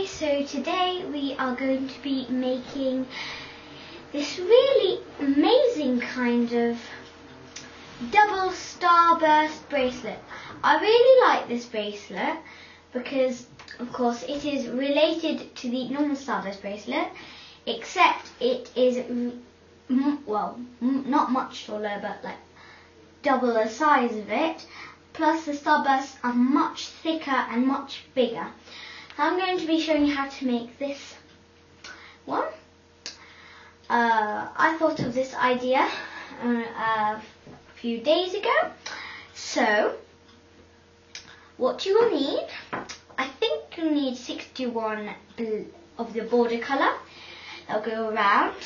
so today we are going to be making this really amazing kind of double starburst bracelet. I really like this bracelet because of course it is related to the normal starburst bracelet, except it is not much taller, but like double the size of it, plus the starbursts are much thicker and much bigger. I'm going to be showing you how to make this one. I thought of this idea a few days ago. So, what you will need, I think you'll need 61 of the border colour. They'll go around.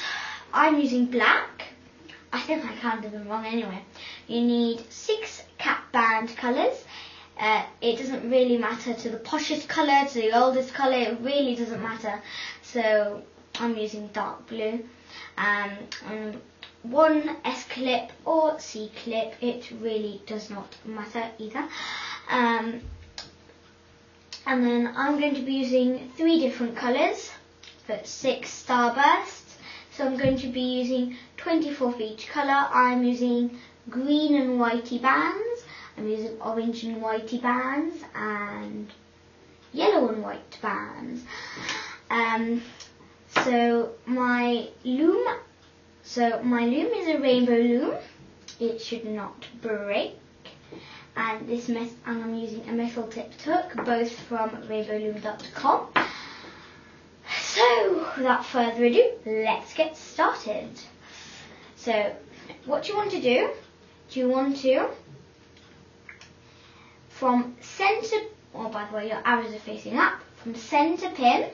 I'm using black. I think I counted them wrong anyway. You need 6 cap band colours. It doesn't really matter to the poshest colour, to the oldest colour, it really doesn't matter. So I'm using dark blue. And 1 S clip or C clip, it really does not matter either. And then I'm going to be using 3 different colours for 6 starbursts. So I'm going to be using 24 for each colour. I'm using green and whitey bands. I'm using orange and whitey bands and yellow and white bands. So my loom is a rainbow loom. It should not break. And I'm using a metal tipped hook, both from rainbowloom.com. So without further ado, let's get started. So what you want to do, from centre, by the way, your arrows are facing up, from centre pin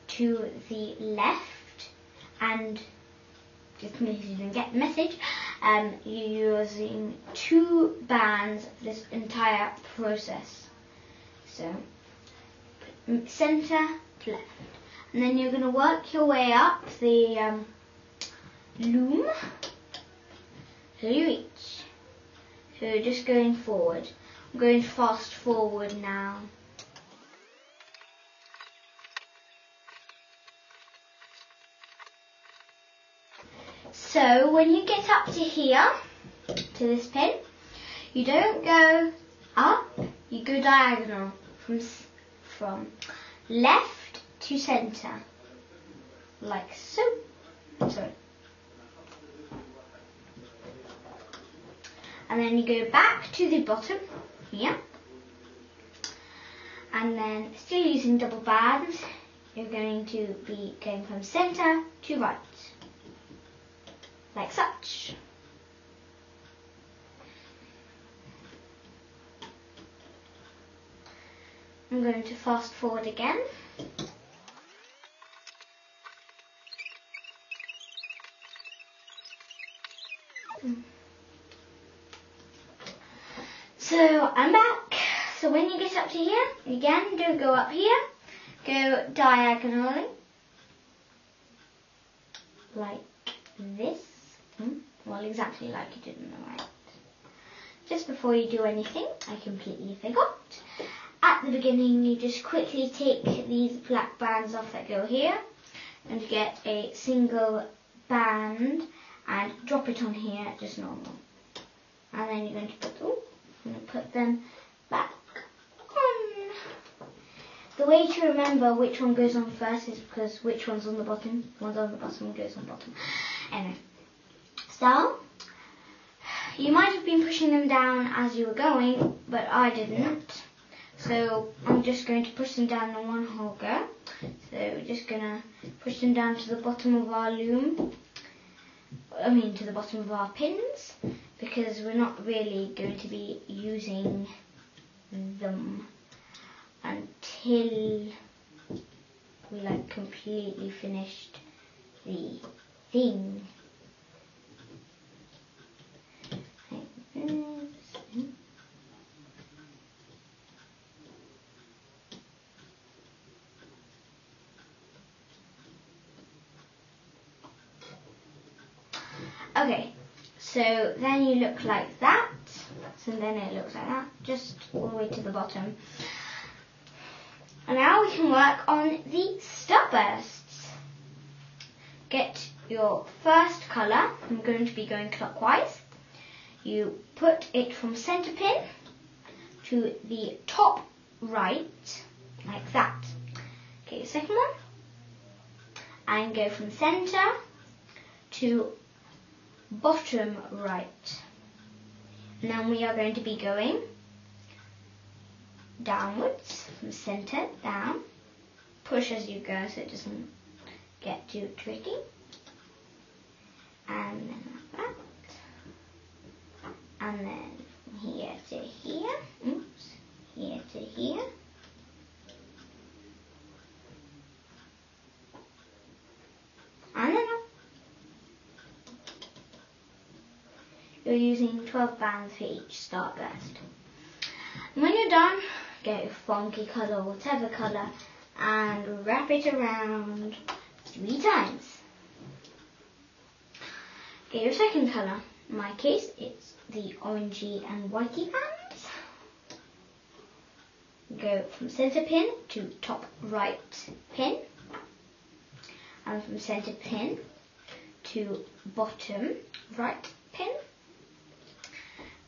to the left, and just in case you didn't get the message, you're using 2 bands for this entire process. So, centre to left. And then you're going to work your way up the loom till you reach. So you're just going forward. I'm going fast forward now. So when you get up to here, to this pin, you don't go up, you go diagonal from left to centre, like so. And then you go back to the bottom here, and then still using double bands, you're going to be going from centre to right, like such. I'm going to fast forward again. So I'm back. So when you get up to here, again, don't go up here, go diagonally, like this. Well, exactly like you did on the right. Just before you do anything, I completely forgot. At the beginning, you just quickly take these black bands off that go here, and get a single band and drop it on here, just normal. And then you're going to put them back on. The way to remember which one goes on first is because which one's on the bottom. One's on the bottom, goes on bottom. Anyway, so you might have been pushing them down as you were going, but I didn't. So I'm just going to push them down in one whole go. So we're just going to push them down to the bottom of our loom. To the bottom of our pins, because we're not really going to be using them until we completely finished the thing. Okay, so then you look like that. So then it looks like that, just all the way to the bottom. And now we can work on the starbursts. Get your first colour. I'm going to be going clockwise. You put it from centre pin to the top right, like that. Get your second one and go from centre to bottom right. And then we are going to be going downwards from centre down. Push as you go so it doesn't get too tricky. And then like that. And then from here to here. Oops. Here to here. And then up. You're using 12 bands for each starburst. And when you're done, get your funky colour, whatever colour, and wrap it around 3 times. Get your second colour. In my case, it's the orangey and whitey bands. Go from centre pin to top right pin. And from centre pin to bottom right pin.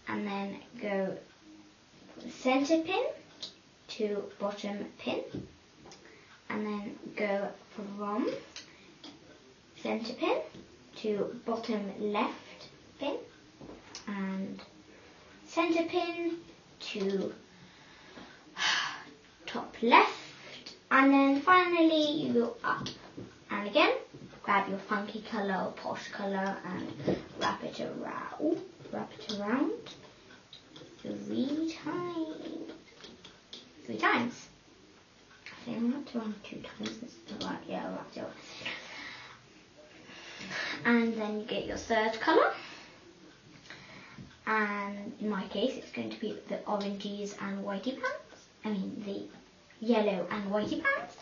And then go from centre pin to bottom pin. And then go from centre pin to bottom left pin. And centre pin to top left. And then finally you go up. And again, grab your funky colour or posh colour and wrap it around. Wrap it around 3 times. 3 times. I think I wrapped around 2 times. Right, yeah, I wrapped it around. And then you get your third colour. And in my case, it's going to be the oranges and whitey pants. I mean, the yellow and whitey pants.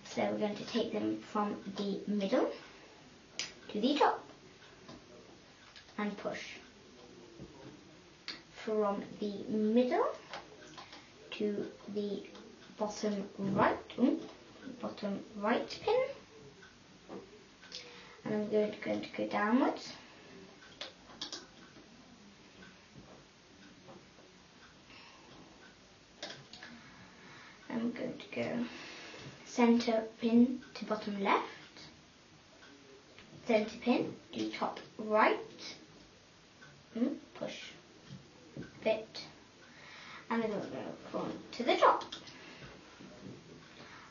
So we're going to take them from the middle to the top and push. From the middle to the bottom right pin. And I'm going to go downwards. I'm going to go centre pin to bottom left, centre pin to top right, push, fit, and then we're going to go to the top.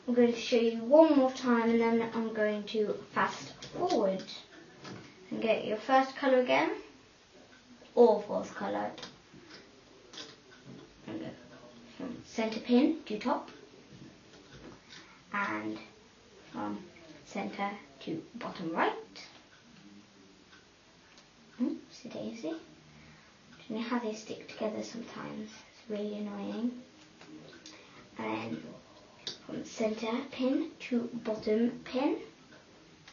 I'm going to show you one more time and then I'm going to fast forward and get your first colour again, or fourth colour, and go from centre pin to top, and from centre to bottom right. See daisy. Don't know how they stick together sometimes. It's really annoying. And then from centre pin to bottom pin.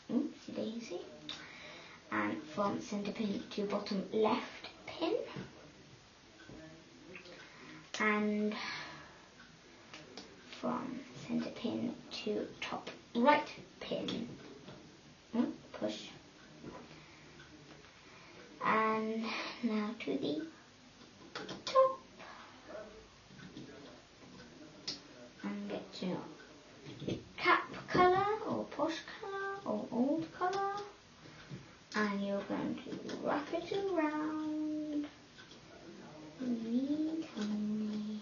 See daisy. And from centre pin to bottom left pin. And from centre pin to top right pin. Push. And now to the top. And get your cap colour or posh colour or old colour. And you're going to wrap it around 3 times.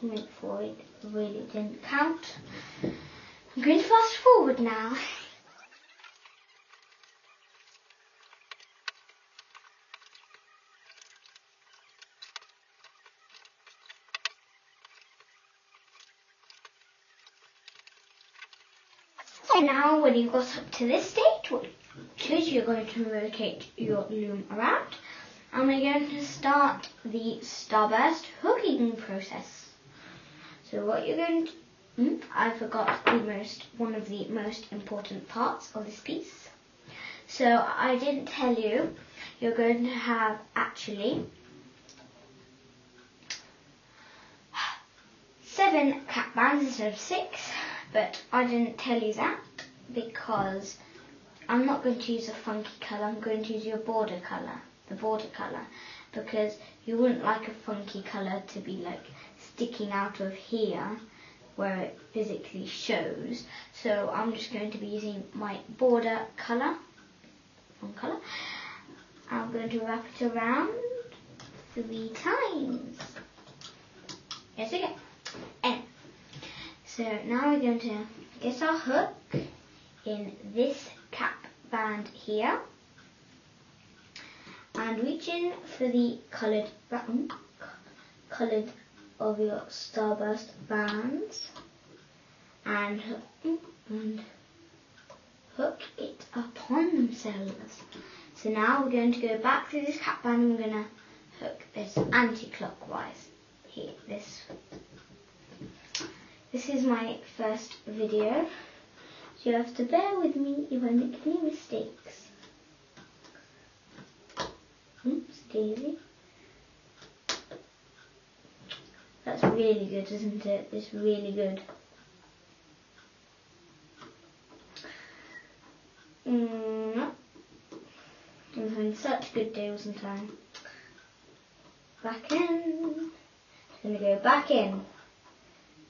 Wait for it really didn't count. I'm going to fast forward now. So now when you've got up to this stage, what you do is you're going to rotate your loom around and we're going to start the starburst hooking process. So what you're going to I forgot one of the most important parts of this piece. So I didn't tell you, you're going to have actually 7 7 cap bands instead of 6, but I didn't tell you that because I'm not going to use a funky colour. I'm going to use your border colour, the border colour, because you wouldn't like a funky colour to be like sticking out of here where it physically shows. So I'm just going to be using my border colour, I'm going to wrap it around 3 times. Yes, again. And so now we're going to get our hook in this cap band here and reach in for the coloured of your Starburst bands and hook it upon themselves. So now we're going to go back through this cap band and we're going to hook this anti-clockwise here. This is my first video, so you have to bear with me if I make any mistakes. Oops, daisy. That's really good, isn't it? It's really good. I'm having such a good day, wasn't I? Back in. Just gonna go back in.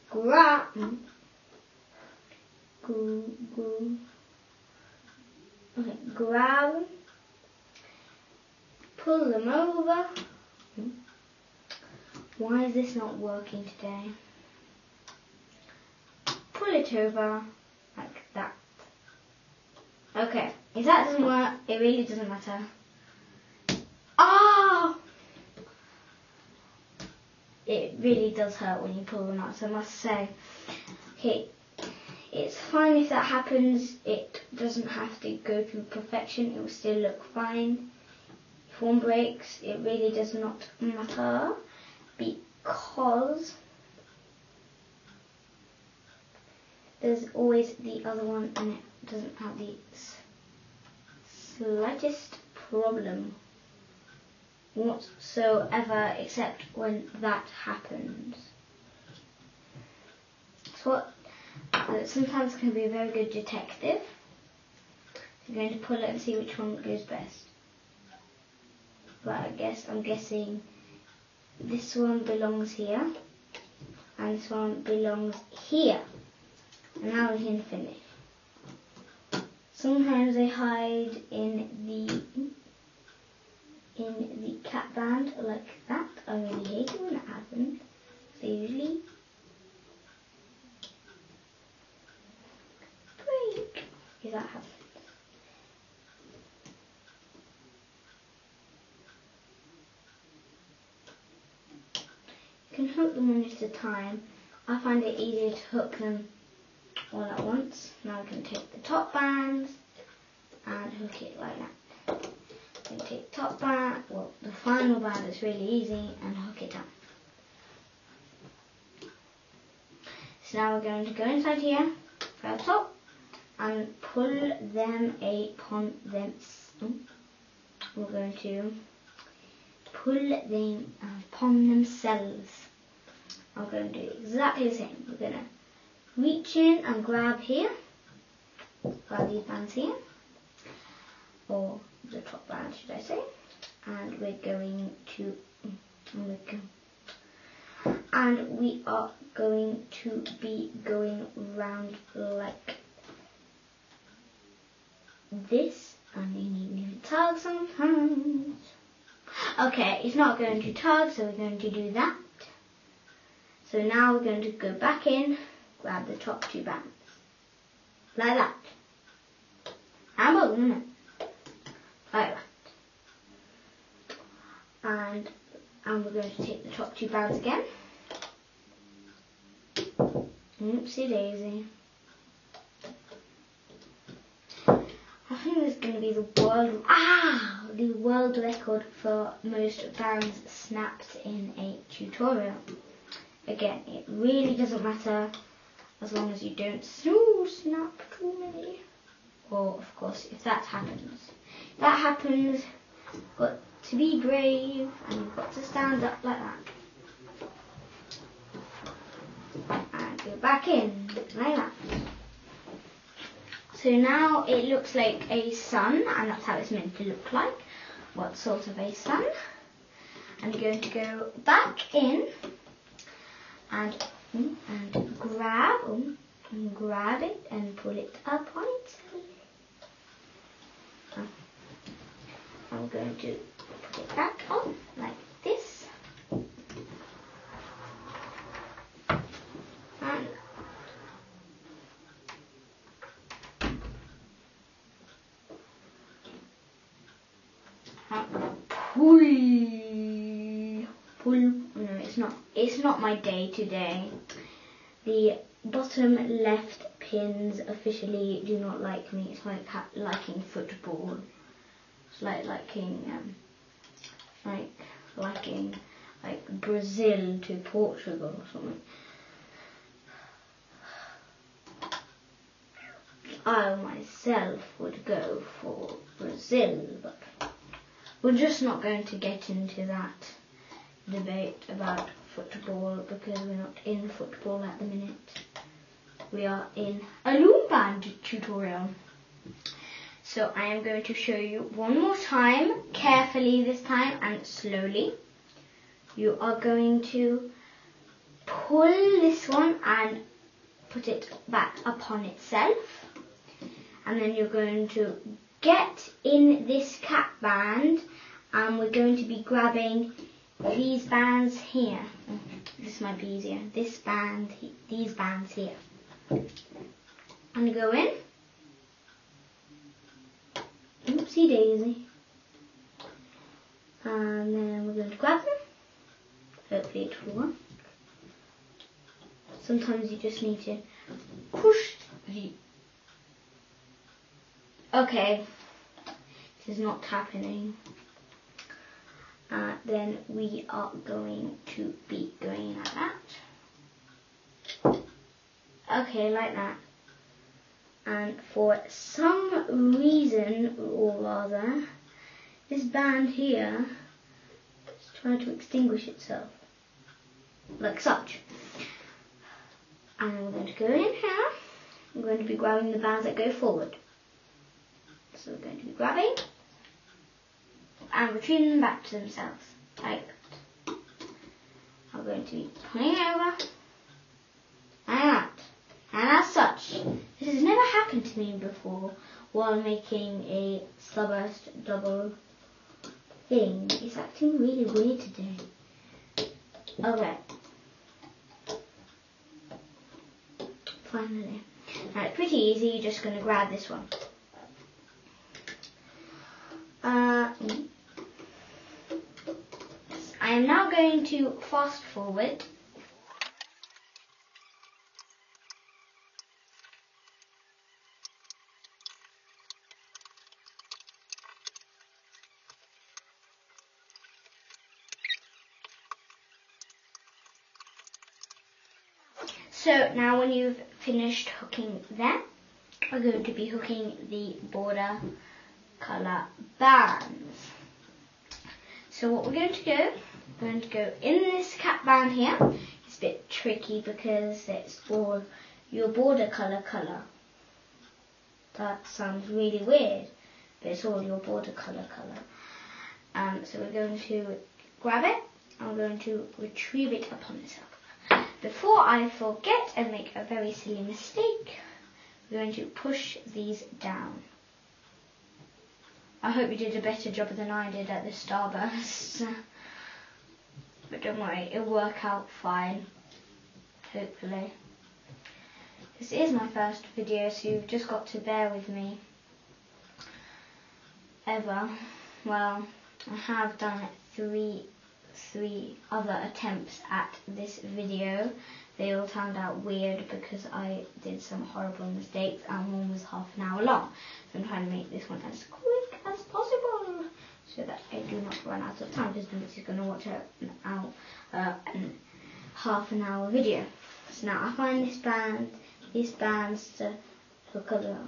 Grab. Okay, grab. Pull them over. Why is this not working today? Pull it over like that. Okay, if that doesn't work, it really doesn't matter. Ah! It really does hurt when you pull them out, so I must say. Okay, it's fine if that happens. It doesn't have to go to perfection. It will still look fine. If one breaks, it really does not matter because there's always the other one and it doesn't have the slightest problem whatsoever except when that happens. So sometimes can be a very good detective. So I'm going to pull it and see which one goes best. But I'm guessing this one belongs here and this one belongs here. And now we can finish. Sometimes they hide in the cap band like that. I really hate it when that happens. So usually break if that happens. You can hook them one at a time. I find it easier to hook them all at once. Now I can take the top bands and hook it like that. Then take top band, well the final band is really easy, and hook it down. So now we're going to go inside here, grab top, and pull them upon them. We're going to pull them upon themselves. I'm going to do exactly the same. We're going to reach in and grab here, grab these bands here, or the top band should I say, and we're going to, and we are going to be going round like this, and you need to tug sometimes. Okay, it's not going to tug, so we're going to do that. So now we're going to go back in, grab the top 2 bands. Like that. And boom. Like that. And we're going to take the top 2 bands again. Oopsie daisy. I think this is going to be the world record for most bands snapped in a tutorial. Again, it really doesn't matter as long as you don't snap too many. Or, of course, if that happens. That happens, you've got to be brave and you've got to stand up like that. go back in, like that. So now it looks like a sun, and that's how it's meant to look like. What sort of a sun? I'm going to go back in and grab it and pull it up on itself. I'm going to put it back on like this. Pull. No, it's not my day today. The bottom left pins officially do not like me. It's like liking football. It's like liking Brazil to Portugal or something. I myself would go for Brazil, but we're just not going to get into that debate about football because we're not in football at the minute. We are in a loom band tutorial. So I am going to show you one more time, carefully this time and slowly. You are going to pull this one and put it back upon itself. And then you're going to get in this cap band, and we're going to be grabbing these bands here. This might be easier. This band, these bands here. And go in. Oopsie daisy. And then we're going to grab them. Hopefully it will work. Sometimes you just need to push the... Okay, this is not happening. Then we are going to be going like that. Okay, like that. And for some reason, or rather, this band here is trying to extinguish itself. Like such. And then we're going to go in here. I'm going to be grabbing the bands that go forward. So we're going to be grabbing and retrieving them back to themselves, like that. I'm going to be pulling over, like that. And as such, this has never happened to me before while making a Starburst double thing. It's acting really weird today. Okay. Finally. Now it's pretty easy, you're just going to grab this one. I am now going to fast forward. So now when you've finished hooking them, we're going to be hooking the border colour bands. So what we're going to do, we're going to go in this cap band here. It's a bit tricky because it's all your border colour. That sounds really weird, but it's all your border colour. So we're going to grab it and we're going to retrieve it upon itself. Before I forget and make a very silly mistake, we're going to push these down. I hope you did a better job than I did at the Starburst. But don't worry, it'll work out fine. Hopefully. This is my first video, so you've just got to bear with me. Ever. Well, I have done three other attempts at this video. They all turned out weird because I did some horrible mistakes, and one was half an hour long. So I'm trying to make this one as quick as possible so that I do not run out of time, because then it's going to watch half an hour video. So now I find these bands to hook around.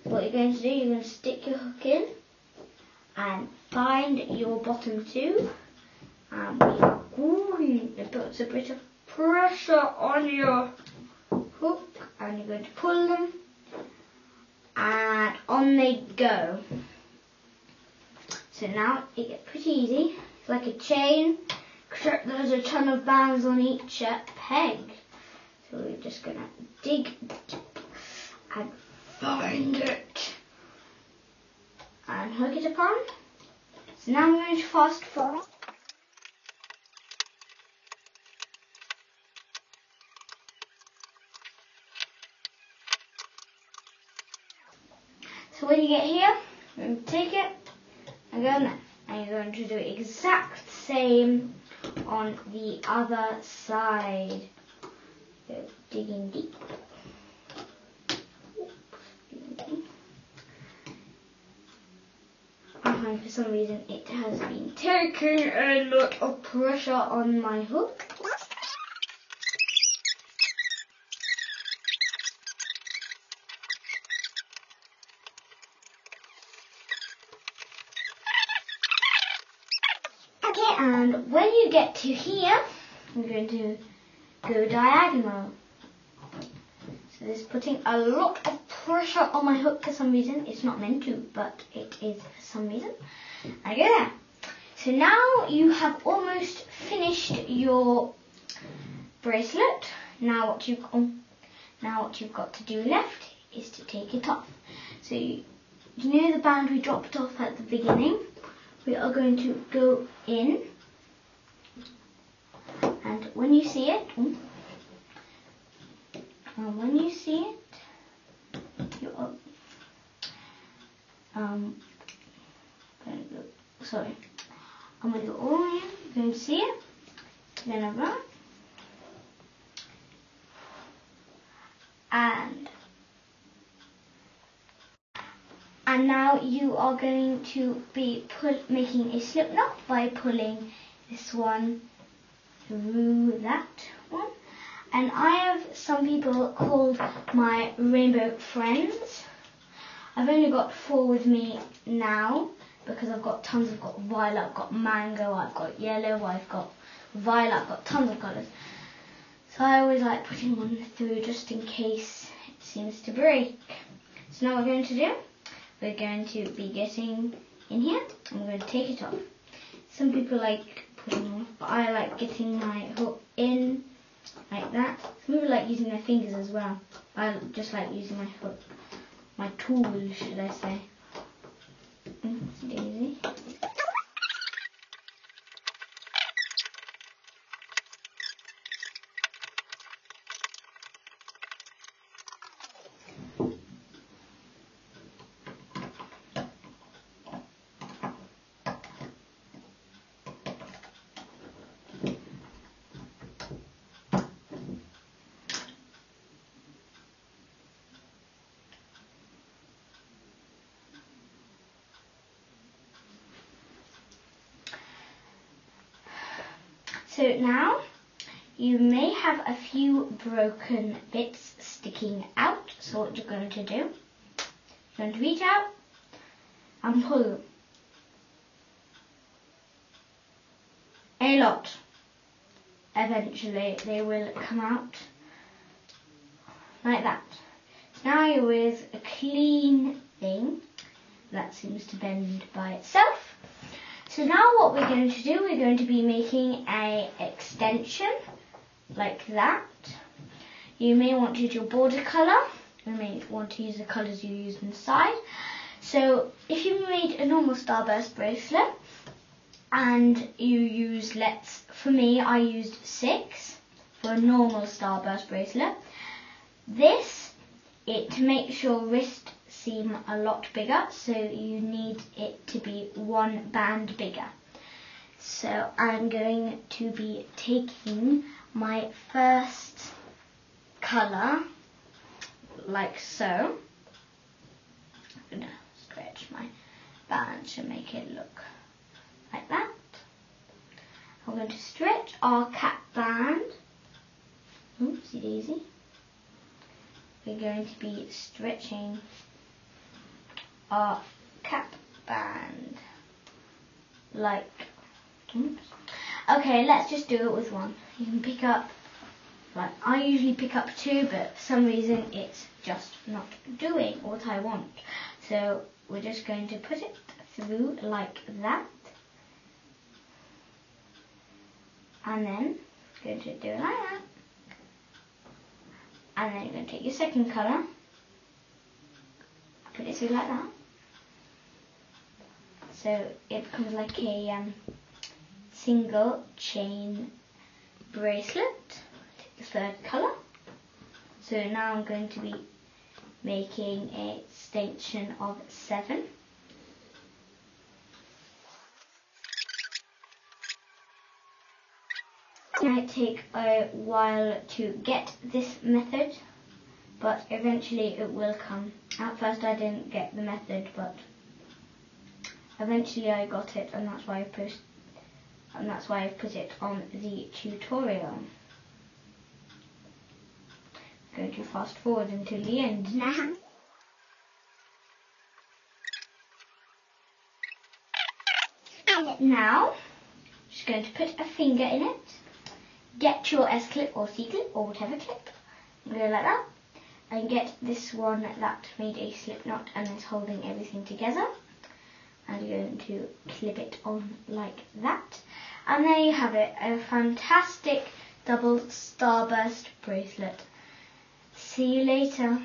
So what you're going to do, you're going to stick your hook in and find your bottom two. It puts a bit of pressure on your to pull them, and on they go. So now it gets pretty easy. It's like a chain, except there's a ton of bands on each peg. So we're just going to dig and find it and hook it upon. So now I'm going to fast forward. So when you get here, you're going to take it and go there. And you're going to do the exact same on the other side. So digging deep. And for some reason it has been taking a lot of pressure on my hook. Okay, and when you get to here, I'm going to go diagonal. So this is putting a lot of pressure on my hook for some reason. It's not meant to, but it is for some reason. I go there. So now you have almost finished your bracelet. Now what you've got to do left is to take it off. So you know the band we dropped off at the beginning? We are going to go in, and when you see it, you are I'm going to go all the way in. You're going to see it. Then I'm going and now you are going to be making a slip knot by pulling this one through that one. And I have some people called my rainbow friends. I've only got 4 with me now because I've got tons. I've got violet, I've got mango, I've got yellow, I've got violet, I've got tons of colours. So I always like putting one through just in case it seems to break. So now what we're going to do, we're going to be getting in here and we're going to take it off. Some people like putting off, but I like getting my hook in like that. Some people like using their fingers as well. I just like using my hook, my tool, should I say. It's easy. So now you may have a few broken bits sticking out. So what you're going to do, you're going to reach out and pull them. A lot. Eventually they will come out like that. Now you're with a clean thing that seems to bend by itself. So now what we're going to do, we're going to be making an extension like that. You may want to use your border colour. You may want to use the colours you use inside. So if you made a normal Starburst bracelet and you use, for me I used 6 for a normal Starburst bracelet. This, to make your wrist seem a lot bigger, so you need it to be 1 band bigger. So I'm going to be taking my first colour like so. I'm going to stretch my band to make it look like that. I'm going to stretch our cap band. Oopsie daisy. We're going to be stretching our cap band like, okay, let's just do it with one. You can pick up Like, I usually pick up 2, but for some reason it's just not doing what I want. So we're just going to put it through like that. And then going to do it like that. And then you're going to take your second colour, put it through like that. So it becomes like a single chain bracelet. Take the third colour. So now I'm going to be making a extension of 7. It might take a while to get this method, but eventually it will come. At first I didn't get the method, but eventually I got it, and that's why I put it on the tutorial. I'm going to fast forward until the end now. Now, just going to put a finger in it. Get your S clip or C clip or whatever clip. Go like that. And get this one that made a slip knot and is holding everything together. And you're going to clip it on like that. And there you have it, a fantastic double starburst bracelet. See you later.